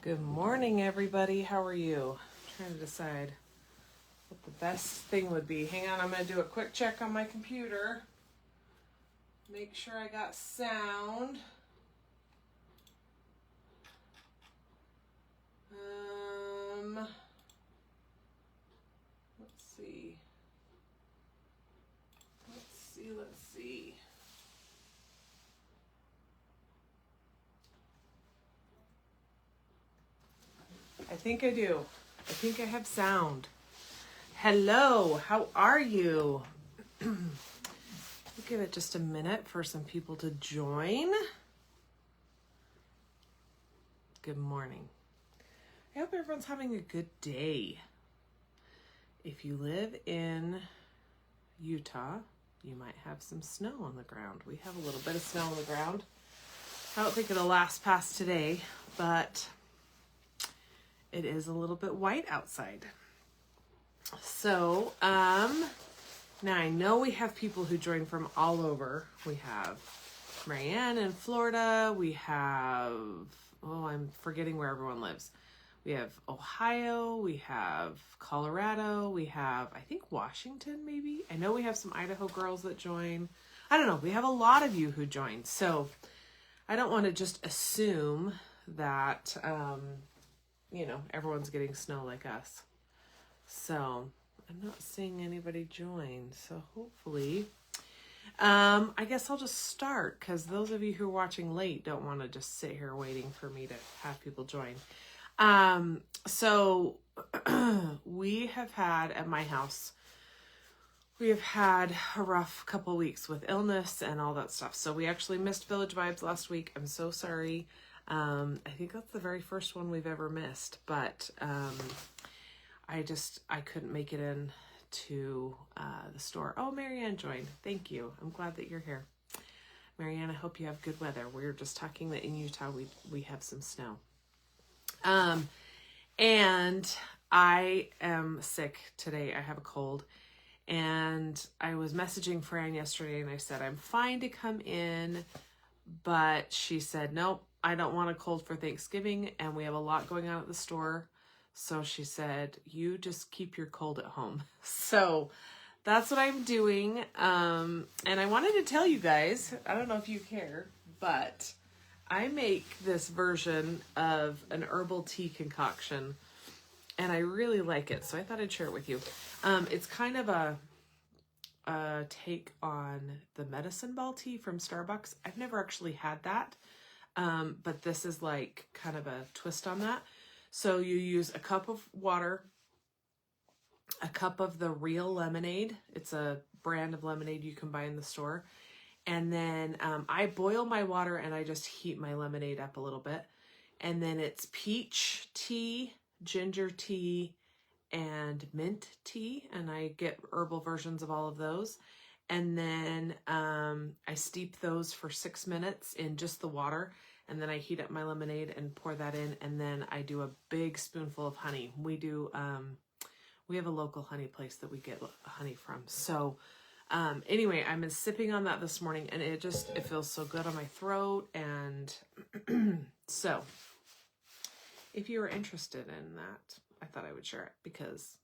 Good morning, everybody. How are you? I'm trying to decide what the best thing would be. Hang on, I'm going to do a quick check on my computer. Make sure I got sound. Let's see. Let's see. I think I do. I think I have sound. Hello, how are you? We'll give it just a minute for some people to join. Good morning. I hope everyone's having a good day. If you live in Utah, you might have some snow on the ground. We have a little bit of snow on the ground. I don't think it'll last past today, but it is a little bit white outside. So, now I know we have people who join from all over. We have Marianne in Florida. We have, I'm forgetting where everyone lives. We have Ohio, we have Colorado, we have, I think, Washington, maybe. I know we have some Idaho girls that join. I don't know. We have a lot of you who join. So I don't want to just assume that, everyone's getting snow like us. So I'm not seeing anybody join. So hopefully, I guess I'll just start because those of you who are watching late don't want to just sit here waiting for me to have people join. So we have had at my house, we have had a rough couple weeks with illness and all that stuff. So we actually missed Village Vibes last week. I'm so sorry. I think that's the very first one we've ever missed, but, I couldn't make it in to, the store. Oh, Marianne joined. Thank you. I'm glad that you're here. Marianne, I hope you have good weather. We were just talking that in Utah, we have some snow. And I am sick today. I have a cold, and I was messaging Fran yesterday and I said, I'm fine to come in, but she said, nope, I don't want a cold for Thanksgiving. And we have a lot going on at the store. So she said, you just keep your cold at home. So that's what I'm doing. And I wanted to tell you guys, I don't know if you care, but I make this version of an herbal tea concoction, and I really like it. So I thought I'd share it with you. It's kind of a take on the medicine ball tea from Starbucks. I've never actually had that, but this is like kind of a twist on that. So you use a cup of water, a cup of the Real Lemonade. It's a brand of lemonade you can buy in the store. And then I boil my water and I just heat my lemonade up a little bit. And then it's peach tea, ginger tea, and mint tea. And I get herbal versions of all of those. And then I steep those for 6 minutes in just the water. And then I heat up my lemonade and pour that in. And then I do a big spoonful of honey. We have a local honey place that we get honey from. So anyway, I've been sipping on that this morning, and it feels so good on my throat. And so if you are interested in that, I thought I would share it because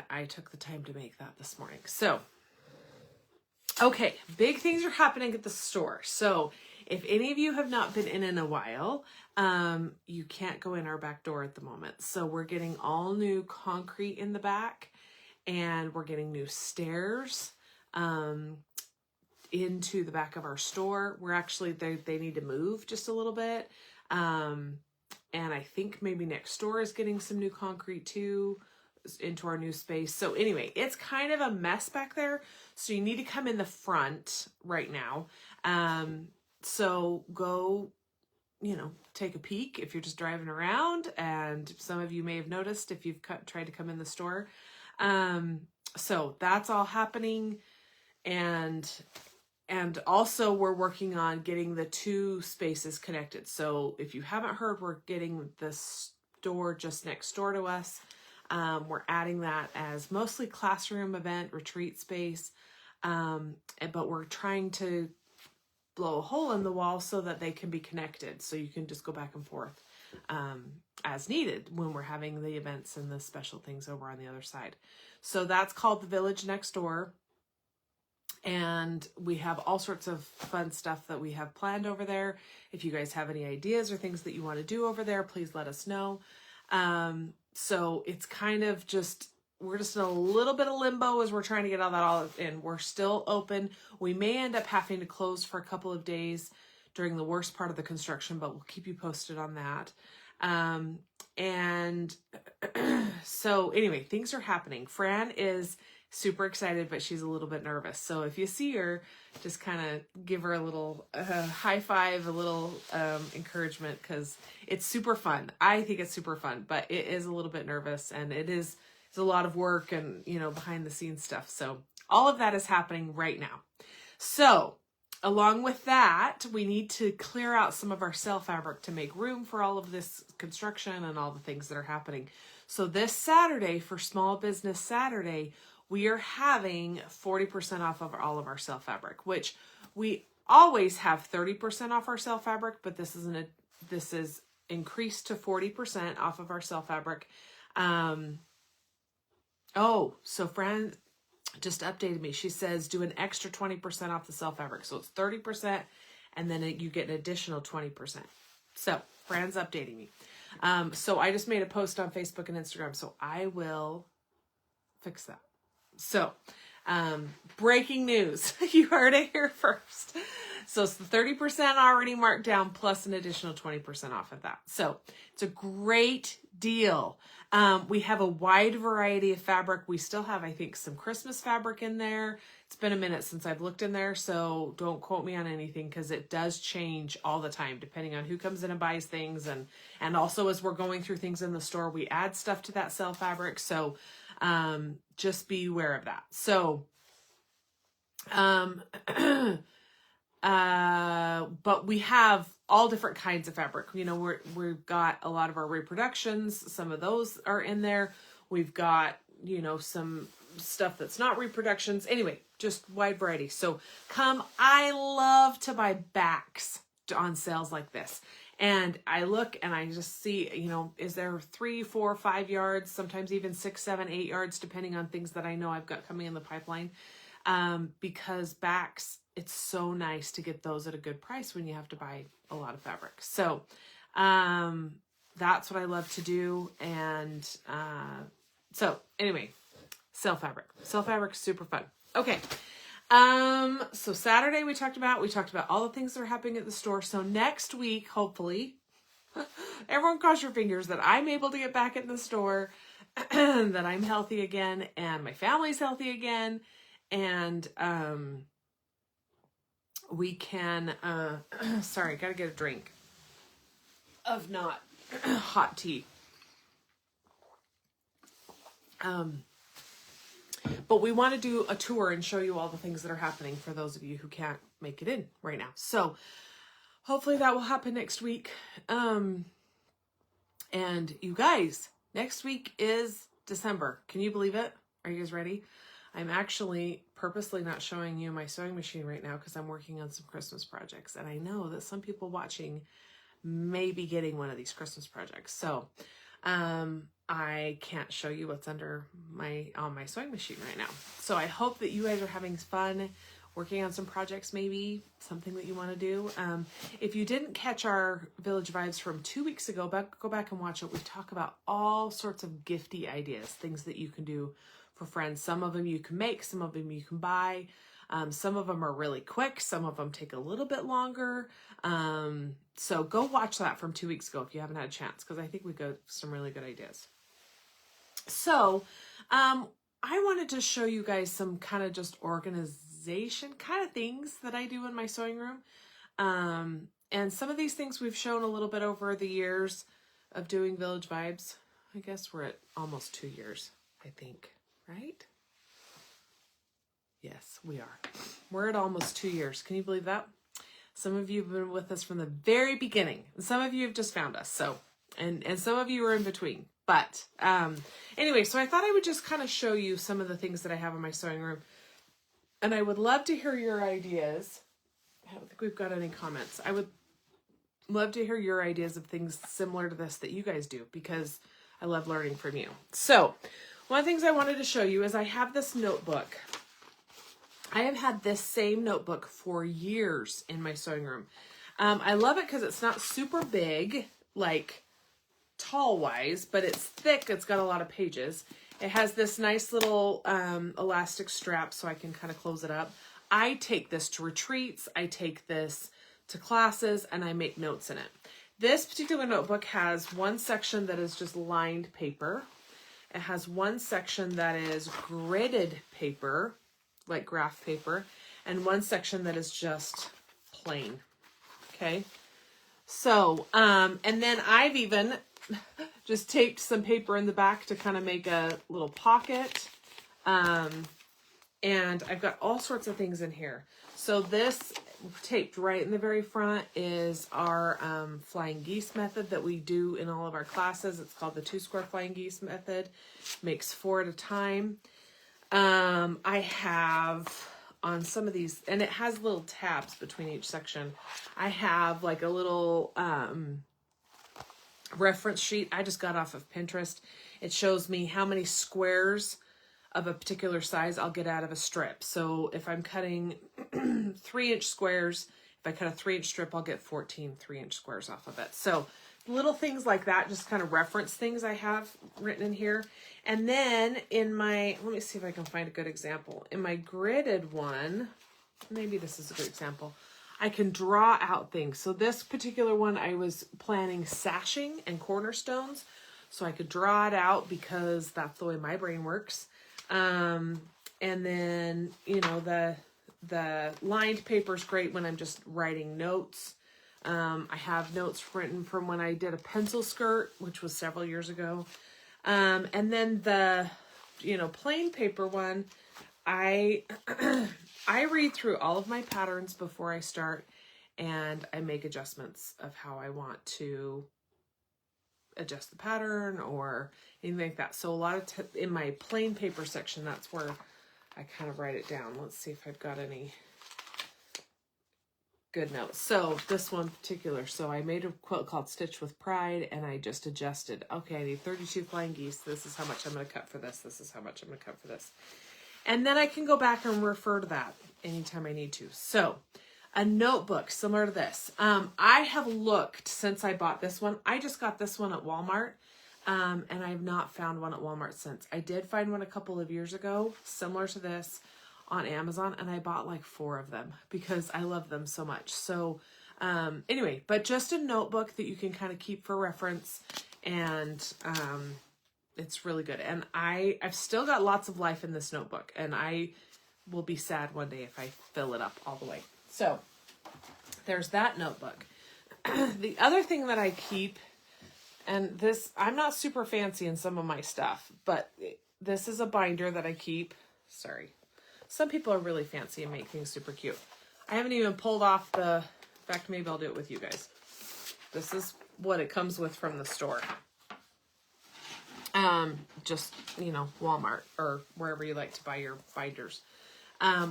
I took the time to make that this morning. So, okay, big things are happening at the store. So if any of you have not been in a while, you can't go in our back door at the moment. So we're getting all new concrete in the back, and we're getting new stairs into the back of our store. We're actually, they need to move just a little bit. And I think maybe next door is getting some new concrete too into our new space. So anyway, it's kind of a mess back there. So you need to come in the front right now. So go, take a peek if you're just driving around. And some of you may have noticed if you've tried to come in the store. So that's all happening. And also we're working on getting the two spaces connected. So if you haven't heard, we're getting the store just next door to us. We're adding that as mostly classroom event, retreat space. But we're trying to blow a hole in the wall so that they can be connected. So you can just go back and forth. as needed when we're having the events and the special things over on the other side. So that's called the Village Next Door. And we have all sorts of fun stuff that we have planned over there. If you guys have any ideas or things that you want to do over there, please let us know. So it's kind of just, we're just in a little bit of limbo as we're trying to get all that all in. We're still open. We may end up having to close for a couple of days during the worst part of the construction, but we'll keep you posted on that. And so anyway, things are happening. Fran is super excited, but she's a little bit nervous. So if you see her, just kind of give her a little high five, a little encouragement, because it's super fun. I think it's super fun, but it is a little bit nervous, and it's a lot of work and, you know, behind the scenes stuff. So all of that is happening right now. So along with that, we need to clear out some of our sale fabric to make room for all of this construction and all the things that are happening. So this Saturday, for Small Business Saturday, we are having 40% off of all of our sale fabric, which we always have 30% off our sale fabric, but this is increased to 40% off of our sale fabric. So Fran just updated me. She says do an extra 20% off the sale fabric. So it's 30%, and then you get an additional 20%. So Fran's updating me. So I just made a post on Facebook and Instagram, so I will fix that. So, breaking news. You heard it here first. So it's the 30% already marked down plus an additional 20% off of that. So it's a great deal. We have a wide variety of fabric. We still have, I think, some Christmas fabric in there. It's been a minute since I've looked in there, so don't quote me on anything, because it does change all the time depending on who comes in and buys things. And also as we're going through things in the store, we add stuff to that sale fabric. So just be aware of that. So, but we have all different kinds of fabric. You know, we've got a lot of our reproductions. Some of those are in there. We've got, you know, some stuff that's not reproductions. Anyway, just wide variety. So I love to buy backs on sales like this. And I look and I just see, you know, is there 3, 4, 5 yards, sometimes even 6, 7, 8 yards, depending on things that I know I've got coming in the pipeline. Because backs, it's so nice to get those at a good price when you have to buy a lot of fabric. So, that's what I love to do. And, so anyway, sale fabric is super fun. Okay. So Saturday we talked about all the things that are happening at the store. So next week, hopefully, everyone cross your fingers that I'm able to get back in the store, that I'm healthy again and my family's healthy again. And, we can, sorry, gotta get a drink of not hot tea. But we want to do a tour and show you all the things that are happening for those of you who can't make it in right now. So hopefully that will happen next week. And you guys, next week is December. Can you believe it? Are you guys ready? I'm actually purposely not showing you my sewing machine right now because I'm working on some Christmas projects. And I know that some people watching may be getting one of these Christmas projects. So, I can't show you what's under on my sewing machine right now. So I hope that you guys are having fun working on some projects, maybe something that you want to do. If you didn't catch our Village Vibes from 2 weeks ago, go back and watch it. We talk about all sorts of gifty ideas, things that you can do for friends. Some of them you can make, some of them you can buy. Some of them are really quick. Some of them take a little bit longer. So go watch that from 2 weeks ago if you haven't had a chance, because I think we got some really good ideas. So, I wanted to show you guys some kind of just organization kind of things that I do in my sewing room. And some of these things we've shown a little bit over the years of doing Village Vibes. I guess we're at almost 2 years, I think, right? Yes, we are. We're at almost 2 years. Can you believe that? Some of you have been with us from the very beginning. And some of you have just found us. So, and some of you are in between. But anyway, so I thought I would just kind of show you some of the things that I have in my sewing room. And I would love to hear your ideas. I don't think we've got any comments. love to hear your ideas of things similar to this that you guys do, because I love learning from you. So one of the things I wanted to show you is I have this notebook. I have had this same notebook for years in my sewing room. I love it because it's not super big, like tall wise, but it's thick. It's got a lot of pages. It has this nice little elastic strap so I can kind of close it up. I take this to retreats. I take this to classes, and I make notes in it. This particular notebook has one section that is just lined paper. It has one section that is gridded paper, like graph paper, and one section that is just plain. Okay. So, and then I've even just taped some paper in the back to kind of make a little pocket. And I've got all sorts of things in here. So this taped right in the very front is our flying geese method that we do in all of our classes. It's called the 2-square flying geese method. Makes 4 at a time. I have on some of these, and it has little tabs between each section. I have like a little reference sheet I just got off of Pinterest. It shows me how many squares of a particular size I'll get out of a strip. So if I'm cutting 3-inch squares, if I cut a 3-inch strip, I'll get 14 3-inch squares off of it. So little things like that, just kind of reference things I have written in here. And then in my, let me see if I can find a good example. In my gridded one, maybe this is a good example. I can draw out things. So this particular one, I was planning sashing and cornerstones. So I could draw it out because that's the way my brain works. And then, you know, the lined paper is great when I'm just writing notes. I have notes written from when I did a pencil skirt, which was several years ago. And then the, you know, plain paper one, I read through all of my patterns before I start, and I make adjustments of how I want to adjust the pattern or anything like that. So a lot of in my plain paper section, that's where I kind of write it down. Let's see if I've got any good notes. So this one particular, so I made a quilt called Stitch with Pride, and I just adjusted. Okay, I need 32 flying geese. This is how much I'm going to cut for this. This is how much I'm going to cut for this. And then I can go back and refer to that anytime I need to. So a notebook similar to this. I have looked since I bought this one. I just got this one at Walmart. And I've not found one at Walmart since. I did find one a couple of years ago, similar to this, on Amazon, and I bought like 4 of them because I love them so much. So anyway, but just a notebook that you can kind of keep for reference, and it's really good. And I've still got lots of life in this notebook, and I will be sad one day if I fill it up all the way. So there's that notebook. The other thing that I keep, and this, I'm not super fancy in some of my stuff, but this is a binder that I keep. Sorry. Some people are really fancy and make things super cute. I haven't even pulled off the, in fact, maybe I'll do it with you guys. This is what it comes with from the store. Just, you know, Walmart or wherever you like to buy your binders.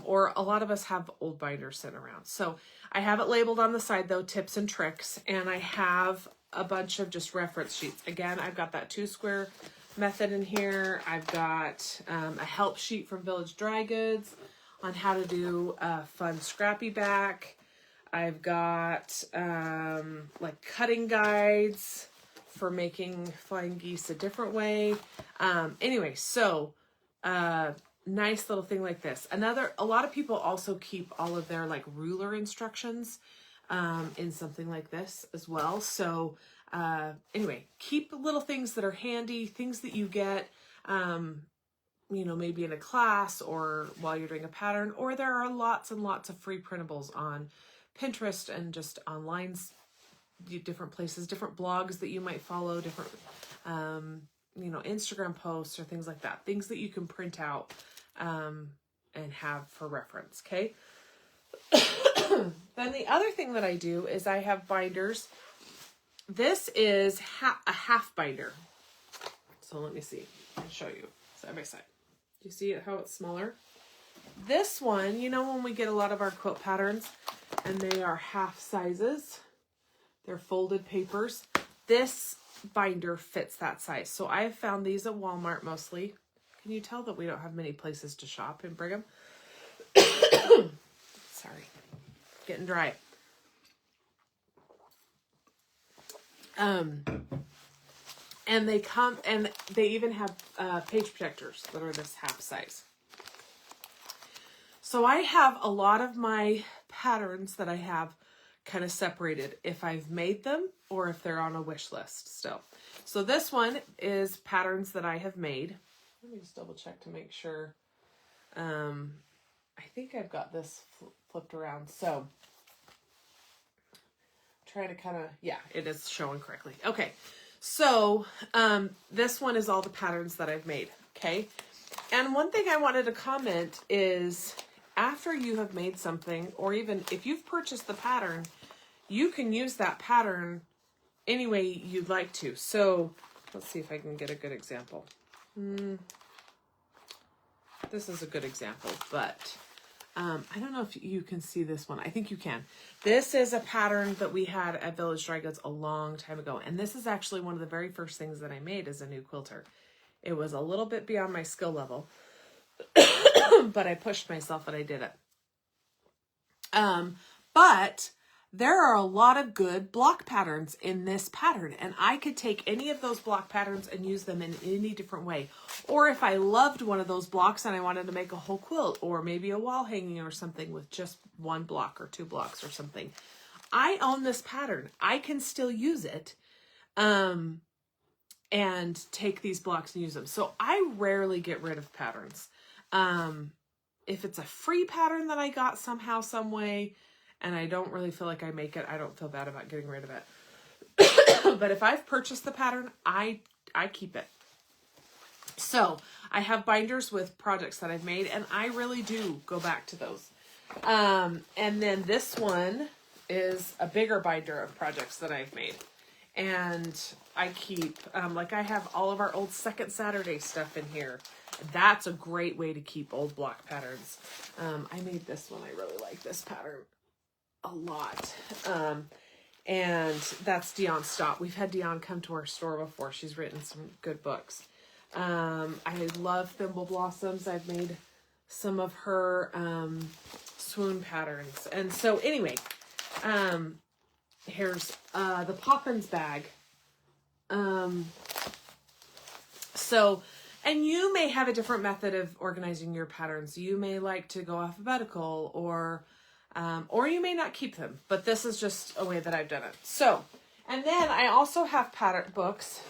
Or a lot of us have old binders sitting around. So I have it labeled on the side though, tips and tricks, and I have a bunch of just reference sheets. Again, I've got that 2-square method in here. I've got a help sheet from Village Dry Goods on how to do a fun scrappy back. I've got like cutting guides for making flying geese a different way. Anyway, so nice little thing like this. A lot of people also keep all of their like ruler instructions in something like this as well. So anyway, keep little things that are handy, things that you get, you know, maybe in a class or while you're doing a pattern, or there are lots and lots of free printables on Pinterest and just online, different places, different blogs that you might follow, different, you know, Instagram posts or things like that, things that you can print out, and have for reference. Okay. Then the other thing that I do is I have binders. This is a half binder. So let me see. I'll show you side by side. Do you see how it's smaller? This one, you know, when we get a lot of our quilt patterns and they are half sizes. They're folded papers. This binder fits that size. So I have found these at Walmart mostly. Can you tell that we don't have many places to shop in Brigham? Sorry, getting dry. And they come, and they even have page protectors that are this half size. So I have a lot of my patterns that I have kind of separated if I've made them or if they're on a wish list still. So this one is patterns that I have made. Let me just double check to make sure. I think I've got this flipped around. So trying to kind of, yeah, it is showing correctly. Okay. So, this one is all the patterns that I've made. Okay. And one thing I wanted to comment is after you have made something, or even if you've purchased the pattern, you can use that pattern any way you'd like to. So let's see if I can get a good example. This is a good example, but I don't know if you can see this one. I think you can. This is a pattern that we had at Village Dry Goods a long time ago. And this is actually one of the very first things that I made as a new quilter. It was a little bit beyond my skill level, but I pushed myself and I did it. But there are a lot of good block patterns in this pattern, and I could take any of those block patterns and use them in any different way. Or if I loved one of those blocks and I wanted to make a whole quilt or maybe a wall hanging or something with just one block or 2 blocks or something, I own this pattern. I can still use it and take these blocks and use them. So I rarely get rid of patterns. If it's a free pattern that I got somehow, some way, and I don't really feel like I make it, I don't feel bad about getting rid of it. But if I've purchased the pattern, I keep it. So I have binders with projects that I've made, and I really do go back to those. And then this one is a bigger binder of projects that I've made. And I keep, like I have all of our old Second Saturday stuff in here. That's a great way to keep old block patterns. I made this one. I really like this pattern a lot. And that's Dion Stott. We've had Dion come to our store before. She's written some good books. I love Thimble Blossoms. I've made some of her swoon patterns. And so anyway, here's the Poppins bag. And you may have a different method of organizing your patterns. You may like to go alphabetical, or you may not keep them, but this is just a way that I've done it. So, and then I also have pattern books,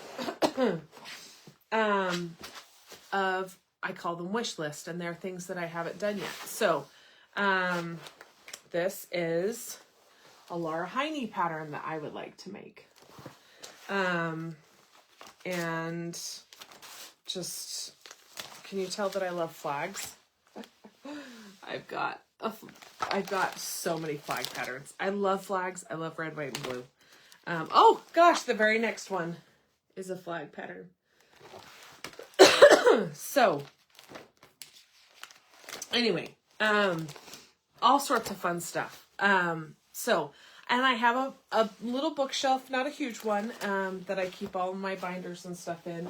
I call them wish list, and they're things that I haven't done yet. So, this is a Laura Heine pattern that I would like to make. And just, can you tell that I love flags? I've got so many flag patterns. I love flags. I love red, white, and blue. Oh gosh, the very next one is a flag pattern. So anyway, all sorts of fun stuff. And I have a little bookshelf, not a huge one, that I keep all of my binders and stuff in.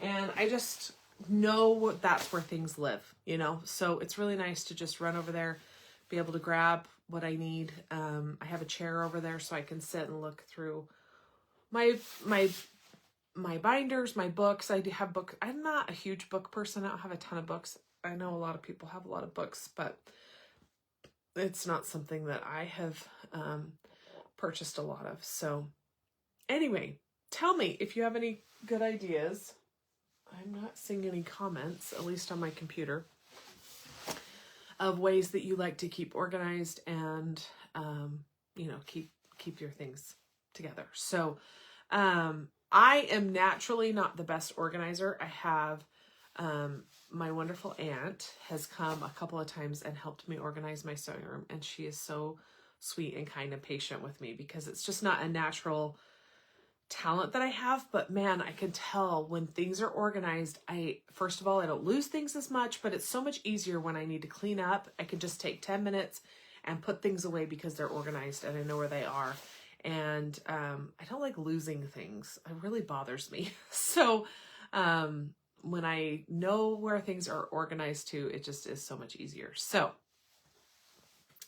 And I just know that's where things live, you know? So it's really nice to just run over there, be able to grab what I need. I have a chair over there so I can sit and look through my binders, my books. I do have books. I'm not a huge book person. I don't have a ton of books. I know a lot of people have a lot of books, but it's not something that I have purchased a lot of. So anyway, tell me if you have any good ideas. I'm not seeing any comments, at least on my computer, of ways that you like to keep organized and, keep your things together. So, I am naturally not the best organizer. I have, my wonderful aunt has come a couple of times and helped me organize my sewing room. And she is so sweet and kind and patient with me because it's just not a natural talent that I have, but man, I can tell when things are organized. First of all, I don't lose things as much, but it's so much easier when I need to clean up. I can just take 10 minutes and put things away because they're organized and I know where they are. And I don't like losing things. It really bothers me. So when I know where things are organized to, it just is so much easier. So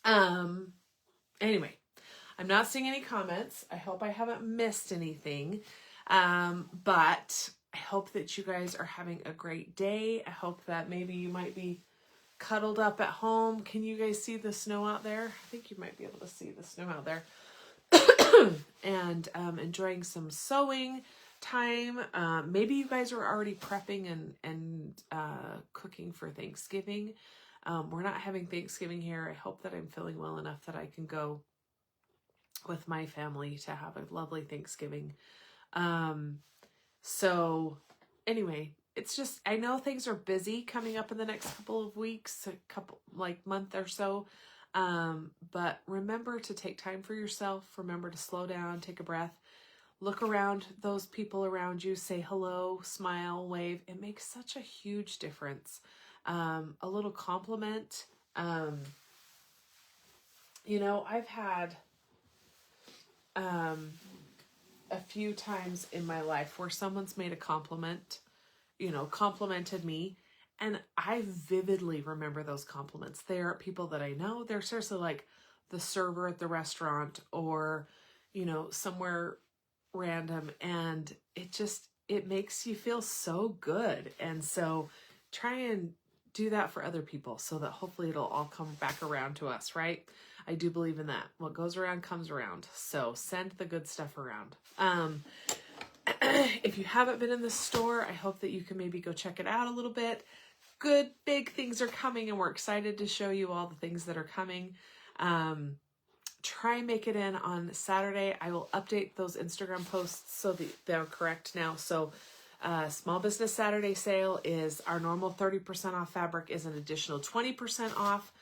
anyway, I'm not seeing any comments. I hope I haven't missed anything. But I hope that you guys are having a great day. I hope that maybe you might be cuddled up at home. Can you guys see the snow out there? I think you might be able to see the snow out there. And enjoying some sewing time. Maybe you guys are already prepping and cooking for Thanksgiving. We're not having Thanksgiving here. I hope that I'm feeling well enough that I can go with my family to have a lovely Thanksgiving. So anyway, it's just, I know things are busy coming up in the next couple of weeks, month or so. But remember to take time for yourself. Remember to slow down, take a breath, look around those people around you, say hello, smile, wave. It makes such a huge difference. A little compliment. I've had, a few times in my life where someone's made a compliment, complimented me. And I vividly remember those compliments. They are people that I know. They're seriously like the server at the restaurant or, somewhere random. And it makes you feel so good. And so try and do that for other people so that hopefully it'll all come back around to us, right? I do believe in that. What goes around comes around. So send the good stuff around. If you haven't been in the store, I hope that you can maybe go check it out a little bit. Good big things are coming and we're excited to show you all the things that are coming. Try and make it in on Saturday. I will update those Instagram posts so that they're correct now. So Small Business Saturday sale is our normal 30% off fabric is an additional 20% off.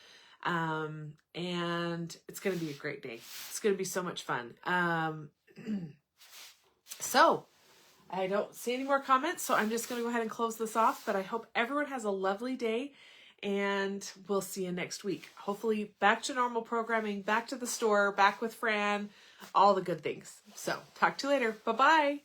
And it's going to be a great day. It's going to be so much fun. So I don't see any more comments, so I'm just going to go ahead and close this off, but I hope everyone has a lovely day and we'll see you next week. Hopefully back to normal programming, back to the store, back with Fran, all the good things. So talk to you later. Bye-bye.